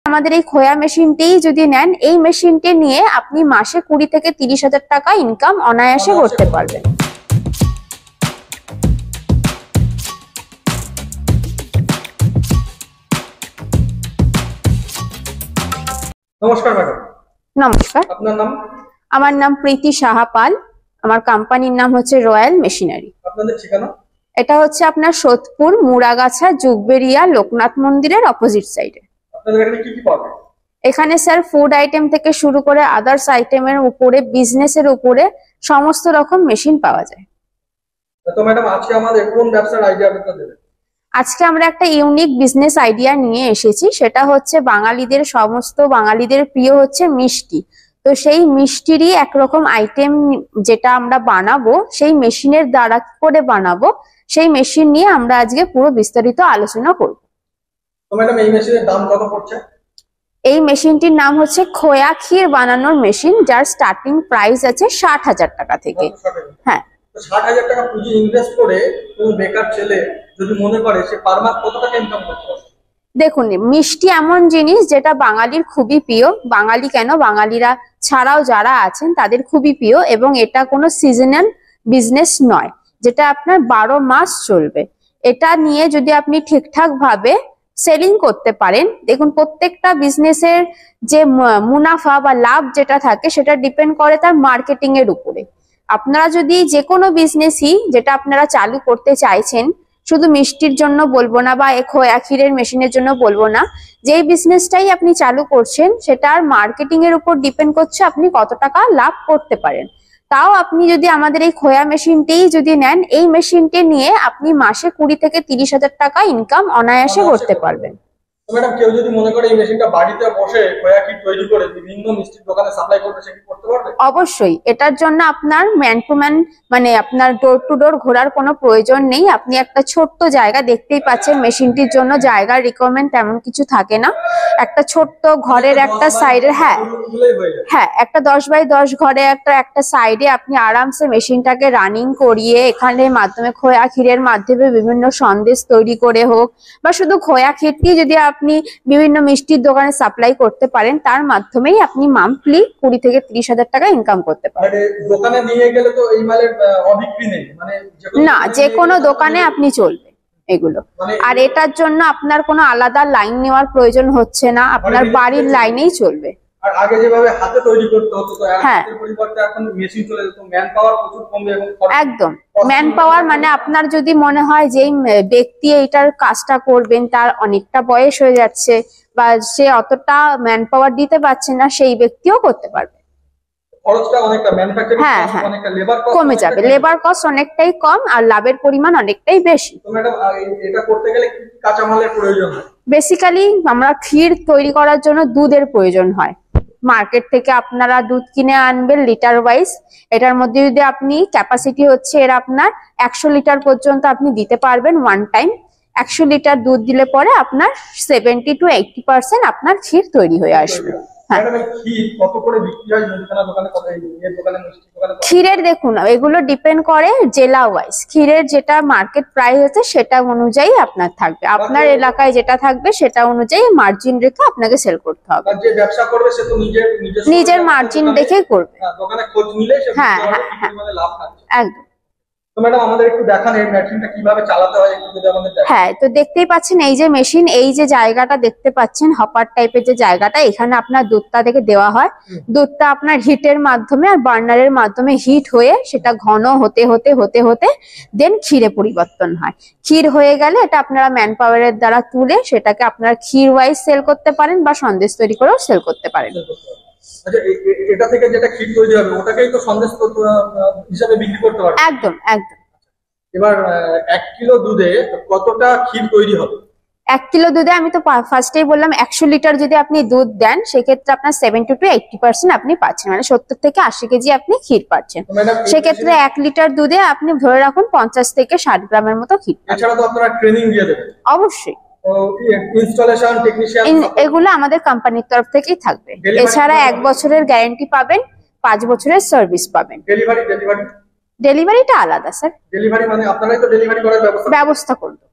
আমাদের এই খোয়া মেশিনটাই যদি নেন, এই মেশিনটি নিয়ে আপনি মাসে 20 থেকে 30,000 টাকা ইনকাম অনায়াসে করতে পারবেন। নমস্কার ম্যাডাম। নমস্কার, আপনার নাম? আমার নাম প্রীতি সাহা পাল। আমার কোম্পানির নাম হচ্ছে রয়্যাল মেশিনারি। আপনাদের ঠিকানা? এটা হচ্ছে আপনার সোদপুর মুড়াগাছা জুগবেরিয়া লোকনাথ মন্দিরের অপোজিট সাইডে। আপনাদের এখানে কি কি পাওয়া যায়? এখানে স্যার ফুড আইটেম থেকে শুরু করে আদার্স আইটেমের উপরে, বিজনেসের উপরে সমস্ত রকম মেশিন পাওয়া যায়। তো ম্যাডাম আজকে আমাদের কোন ব্যবসার আইডিয়া আপনারা দেবেন? আজকে আমরা একটা ইউনিক বিজনেস আইডিয়া নিয়ে এসেছি, সেটা হচ্ছে বাঙালিদের প্রিয় হচ্ছে মিষ্টি। তো সেই মিষ্টিরই একরকম আইটেম যেটা আমরা বানাবো, সেই মেশিনের দ্বারা করে বানাবো, সেই মেশিন নিয়ে আমরা আজকে পুরো বিস্তারিত আলোচনা করব। তো ম্যাডাম এই মেশিনের দাম কত পড়ছে? এই মেশিনটির নাম হচ্ছে খোয়া ক্ষীর বানানোর মেশিন, যার স্টার্টিং প্রাইস আছে 60,000 টাকা থেকে। হ্যাঁ, 60,000 টাকা পুঁজি ইনভেস্ট করে কোনো বেকার ছেলে যদি মনে করে সে পার মাস কত টাকা ইনকাম করতে পারে? দেখুন, মিষ্টি এমন জিনিস যেটা বাঙালির খুবই প্রিয়। বাঙালি কেন, বাঙালিরা ছাড়াও যারা আছেন তাদের খুবই প্রিয়, এবং এটা কোনো সিজনাল বিজনেস নয়, যেটা আপনার 12 মাস চলবে। এটা নিয়ে যদি আপনি ঠিকঠাক ভাবে সেলিং করতে পারেন, দেখুন প্রত্যেকটা বিজনেসের যে মুনাফা বা লাভ যেটা থাকে সেটা ডিপেন্ড করে তার মার্কেটিং এর উপরে। আপনারা যদি যে কোনো বিজনেসই যেটা আপনারা চালু করতে চাইছেন, শুধু মিষ্টির জন্য বলবো না বা খোয়া ক্ষীরের মেশিনের জন্য বলবো না, যেই বিজনেসটাই আপনি চালু করছেন সেটার মার্কেটিং এর উপর ডিপেন্ড করছে আপনি কত টাকা লাভ করতে পারেন। তাও আপনি যদি আমাদের এই খোয়া মেশিনটাই যদি নেন, এই মেশিনটি নিয়ে আপনি মাসে 20 থেকে 30,000 টাকা ইনকাম অনায়াসে করতে পারবেন। তো ম্যাডাম কেউ যদি মনে করে এই মেশিনটা বাড়িতে বসে খোয়া ক্ষীর তৈরি করে বিভিন্ন মিষ্টির দোকানে সাপ্লাই করবে, সে কি করতে পারবে? অবশ্যই। এটার জন্য আপনার ম্যান টু ম্যান মানে আপনার ডোর টু ডোর ঘোরার কোনো প্রয়োজন নেই। আপনি একটা ছোট্ট জায়গা, দেখতেই পাচ্ছেন মেশিনটির জন্য জায়গার রিকোয়ারমেন্ট তেমন কিছু থাকে না। একটা ছোট্ট ঘরের একটা সাইডে, হ্যাঁ একটা 10 বাই 10 ঘরে একটা সাইডে আপনি আরামসে মেশিনটাকে রানিং করিয়ে এখানে মাধ্যমে খোয়া ক্ষীরের মাধ্যমে বিভিন্ন সন্দেশ তৈরি করে হোক, বা শুধু খোয়া ক্ষীরটি যদি আপনি বিভিন্ন মিষ্টির দোকানে সাপ্লাই করতে পারেন, তার মাধ্যমেই আপনি মান্থলি 20 থেকে 30,000 টাকা ইনকাম করতে পারেন। দোকানে নিয়ে গেলে তো এই মালের অবিক্রি নেই, মানে না, যে কোনো দোকানে আপনি চলবে এগুলো। আর এটার জন্য আপনার কোনো আলাদা লাইন নেওয়ার প্রয়োজন হচ্ছে না, আপনার বাড়ির লাইনেই চলবে। আর আগে যেভাবে হাতে তৈরি করতে হতো, তো হাতের পরিবর্তে এখন মেশিন চলে যেত, ম্যান পাওয়ার প্রচুর কমবে এবং একদম ম্যান পাওয়ার মানে আপনার যদি মনে হয় যে ব্যক্তি এইটার কাজটা করবেন তার অনেকটা বয়স হয়ে যাচ্ছে বা সে অতটা ম্যান পাওয়ার দিতে পারছে না, সেই ব্যক্তিও করতে পারবে। খরচটা অনেকটা ম্যানুফ্যাকচারিং কস্ট, অনেকটা লেবার কস্ট কমে যাবে। লেবার কস্ট অনেকটাই কম আর লাভের পরিমাণ অনেকটাই বেশি। তো ম্যাডাম এটা করতে গেলে কি কি কাঁচামালের প্রয়োজন হয়? বেসিক্যালি আমরা ক্ষীর তৈরি করার জন্য দুধের প্রয়োজন হয়। মার্কেট থেকে আপনারা দুধ কিনে আনবেন লিটার ওয়াইজ। এটার মধ্যে যদি আপনি ক্যাপাসিটি হচ্ছে এর আপনার 100 লিটার পর্যন্ত আপনি দিতে পারবেন ওয়ান টাইম। 100 লিটার দুধ দিলে পরে আপনার 70 to 80% আপনার ক্ষীর তৈরি হয়ে আসবে। ক্ষীরের দেখুন এগুলো ডিপেন্ড করে জেলা ওয়াইজ। ক্ষীরের যেটা মার্কেট প্রাইস আছে সেটা অনুযায়ী আপনার থাকবে, আপনার এলাকায় যেটা থাকবে সেটা অনুযায়ী মার্জিন রেখে আপনাকে সেল করতে হবে। যে ব্যবসা করবে সে তো নিজের মার্জিন দেখে করবে। দোকানে খোঁজ নিলে হ্যাঁ লাভ থাকবে। একদম। তো ম্যাডাম আমাদের একটু দেখান এই মেশিনটা কিভাবে চালাতে হয়, একটু যদি আমাদের দেখান। হ্যাঁ, তো দেখতেই পাচ্ছেন এই যে মেশিন, এই যে জায়গাটা দেখতে পাচ্ছেন হপার টাইপের যে জায়গাটা, এখানে আপনার দুধটা থেকে দেওয়া হয়। দুধটা আপনার হিটের মাধ্যমে আর বার্নারের মাধ্যমে হিট হয়ে সেটা ঘন হতে হতে হতে হতে দেন ক্ষীরে পরিবর্তন হয়। ক্ষীর হয়ে গেলে এটা আপনারা ম্যান পাওয়ারের দ্বারা তুলে সেটাকে আপনারা ক্ষীর ওয়াইজ সেল করতে পারেন বা সন্দেশ তৈরি করেও সেল করতে পারেন। আচ্ছা, এটা থেকে যেটা ক্ষীর তৈরি হবে ওটাকেই তো সন্দেশ হিসাবে বিক্রি করতে পারবে? একদম একদম। এবার 1 কিলো দুধে কতটা ক্ষীর তৈরি হবে? 1 কিলো দুধে আমি তো ফার্স্টেই বললাম 100 লিটার যদি আপনি দুধ দেন সেক্ষেত্রে আপনার 70 to 80% আপনি পাচ্ছেন, মানে 70 থেকে 80 কেজি আপনি ক্ষীর পাচ্ছেন। সেক্ষেত্রে 1 লিটার দুধে আপনি ধরে রাখুন 50 থেকে 60 গ্রামের মতো ক্ষীর। এছাড়া তো আপনারা ট্রেনিং দিয়ে দেবেন? অবশ্যই। ইনস্টলেশন টেকনিশিয়ান এগুলো আমাদের কোম্পানির তরফ থেকেই থাকবে। এছাড়া 1 বছরের গ্যারান্টি পাবেন, 5 বছরের সার্ভিস পাবেন। ডেলিভারিটা আলাদা স্যার। ডেলিভারি মানে আপনারাই তো ডেলিভারি করার ব্যবস্থা করবেন।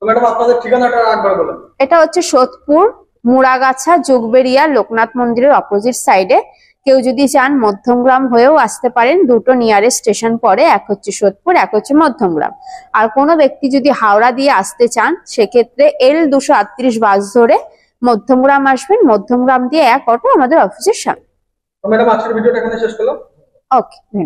তো ম্যাডাম আপনাদের ঠিকানাটা একবার বলুন। এটা হচ্ছে সোদপুর মুড়াগাছা যোগবেরিয়া লোকনাথ মন্দিরের অপোজিট সাইডে। কেউ যদি চান মধ্যমগ্রাম হয়েও আসতে পারেন, দুটো নিয়ারেস্ট স্টেশন পড়ে, এক হচ্ছে সোদপুর, এক হচ্ছে মধ্যমগ্রাম। আর কোনো ব্যক্তি যদি হাওড়া দিয়ে আসতে চান সেক্ষেত্রে L238 বাস ধরে মধ্যমগ্রাম আসবেন, মধ্যমগ্রাম দিয়ে এক অটো আমাদের অফিসের সামনে। ম্যাডাম আজকের ভিডিওটা এখানে শেষ করলাম। ওকে।